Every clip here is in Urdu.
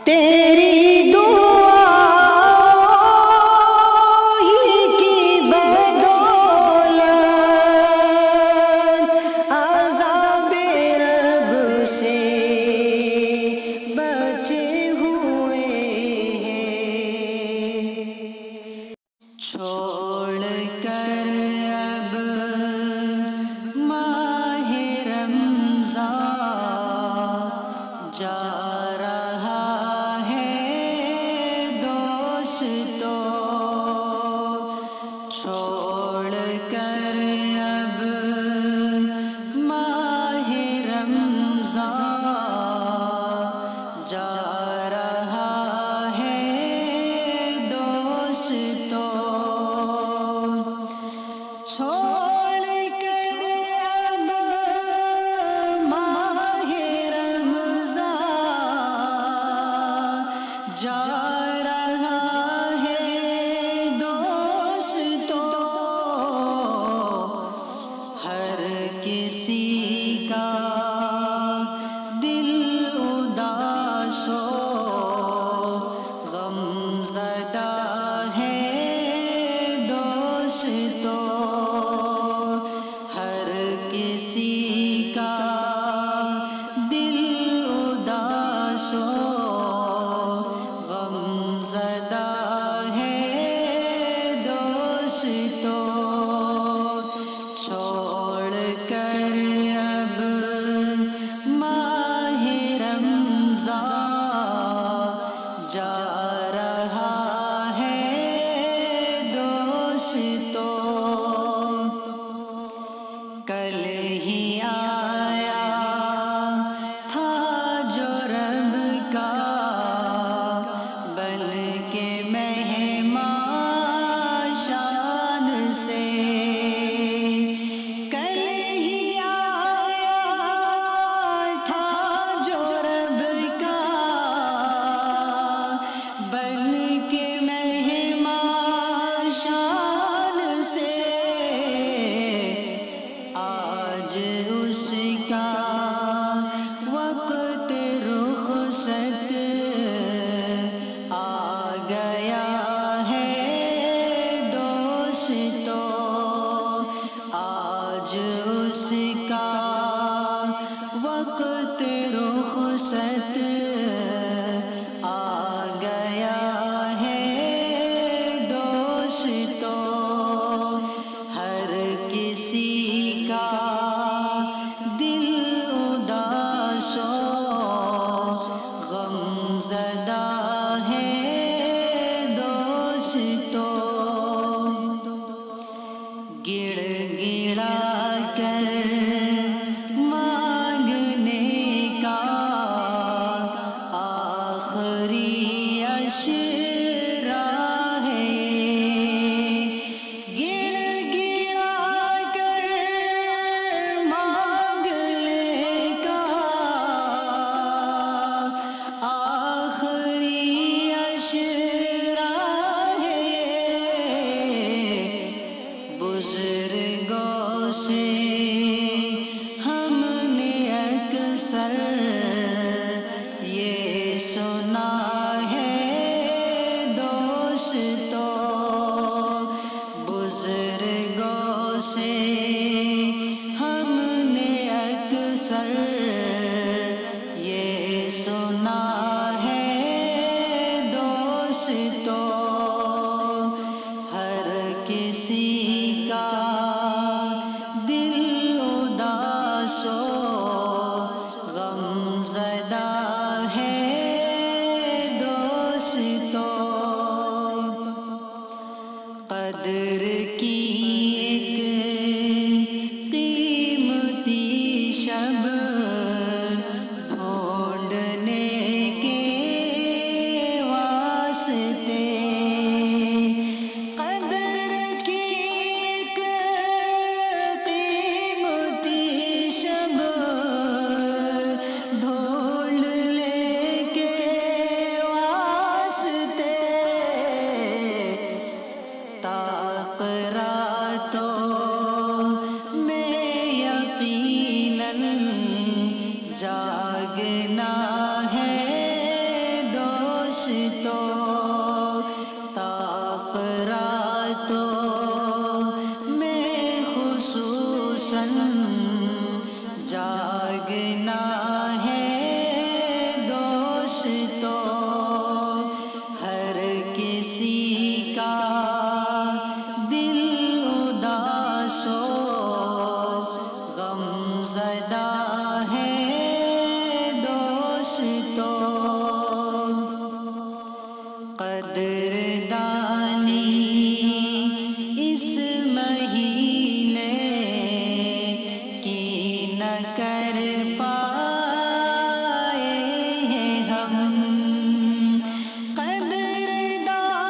تیری دعا ہی کی بدولت عذاب رب سے بچے ہوئے ہیں۔ چھوڑ کر اب ماہ رمضان جا رہا ہے دوستو، چھوڑ کر اب ماہ رمضان جا رہا ہے دوستو، چھوڑ کر اب ماہ رمضان جا رہا ہے دوستو، ہر کسی کا دل اداس و غم زدہ ہے دوستو، ہر کسی کا دل اداس و غم زدہ ہے دوستو، چھوڑ کر اب ماہ رمضان جا رہا ہے دوستو، کل ہی آیا تھا جو رب کا بن کے مہمان شان سے، کل ہی آیا تھا جو رب کا بن کے مہمان شان سے، آج اس کا وقت رخصت آ گیا ہے دوستو، آج اس کا وقت رخصت آ گیا ہے دوستو، ہر کسی کا دل اداس و غم زدہ ہے دوستو، گڑ گڑا کر مانگنے کا آخری اشرا ہے، گڑ گڑا کر مانگنے کا آخری اشرا ہے، بزرگوں سے ہم نے اکثر یہ سنا ہے دوستو، بزرگوں سے ہم نے اکثر یہ سنا ہے دوستو، ہر کسی کا دل اداس و غم زدہ ہے دوستوں تاقراتوں میں خصوصاً جاگنا ہے دوستوں، ہر کسی کا دل اداس و غم زدہ ہے دوستوں، قدردانی اس مہینے کی نہ کر پائے ہیں ہم، قدردانی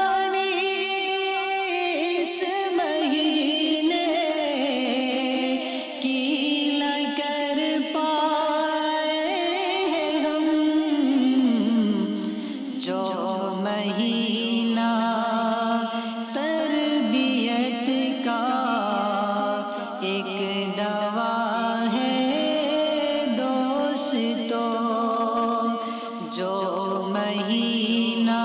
اس مہینے کی نہ کر پائے ہیں ہم، جو مہینہ تربیت کا ایک دوا ہے دوستوں، جو مہینہ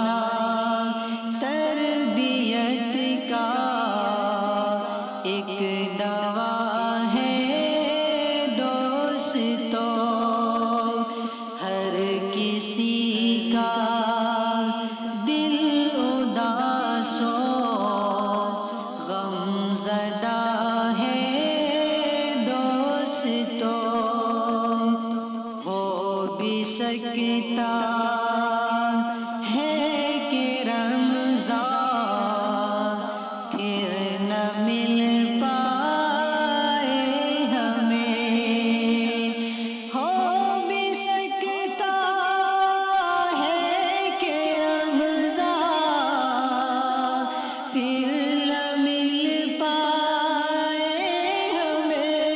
تربیت کا ایک دوا ہے دوستوں، ہر کسی کا دل اداس و غم زدہ ہے دوستوں، ہو بھی سکتا ہے کہ رمضان پھر نہ مل پائے ہمیں، ہو بھی سکتا ہے کہ رمضان پھر نہ مل پائے ہمیں،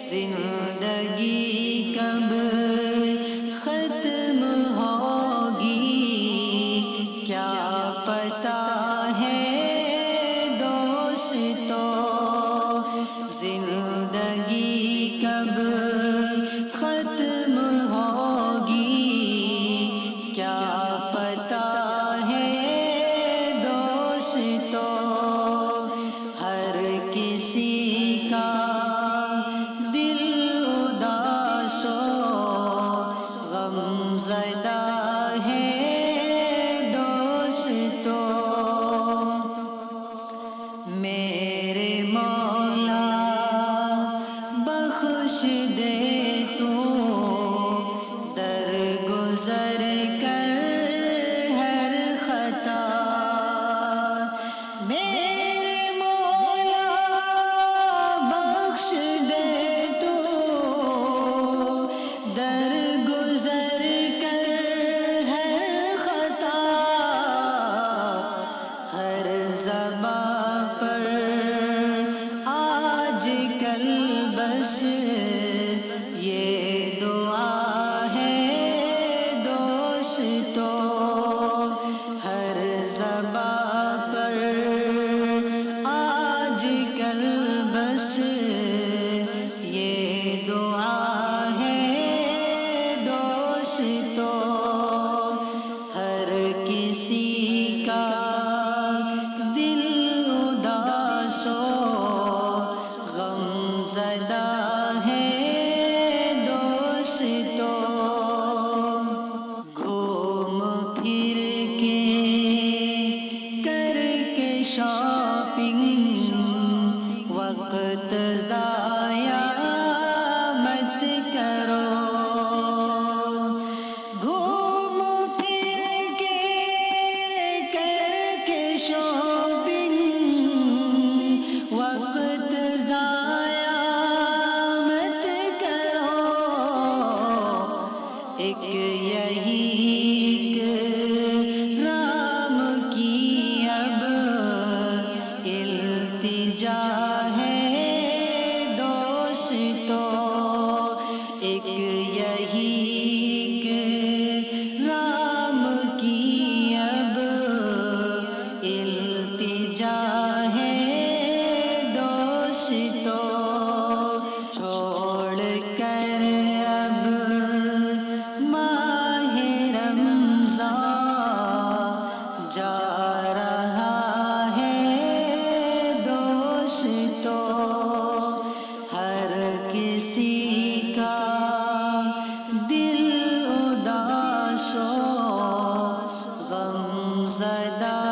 زندگی کب ختم ہوگی کیا پتہ ہے دوستوں، زندگی کب ختم ہوگی کیا پتہ ہے دوستوں، ہر کسی کا دل اداس و غم زدہ ہے دوستوں، میرے مولا بخش دے تو درگزر کر ہر خطا، میرے مولا بخش دے تو درگزر کر ہر خطا، ہر زباں پر آج کل بس یہ دعا ہے دوستوں، ہر زباں پر آج کل بس یہ دعا ہے دوستوں، ہر کسی کا دل اداس و غم زدہ ہے دوستوں، گھوم پھر کے کر کے شاپنگ وقت ضائع مت کرو، گھوم پھر کے کر کے شاپنگ وقت ضائع مت کرو، ایک یہی رام کی اب التجا ہے دوستوں، ایک یہی رام کی اب التجا ہے دوستوں، چھوڑ کر اب ماہ رمضان جا رہا ہے دوستو، ہر کسی کا دل اداس و غم زدہ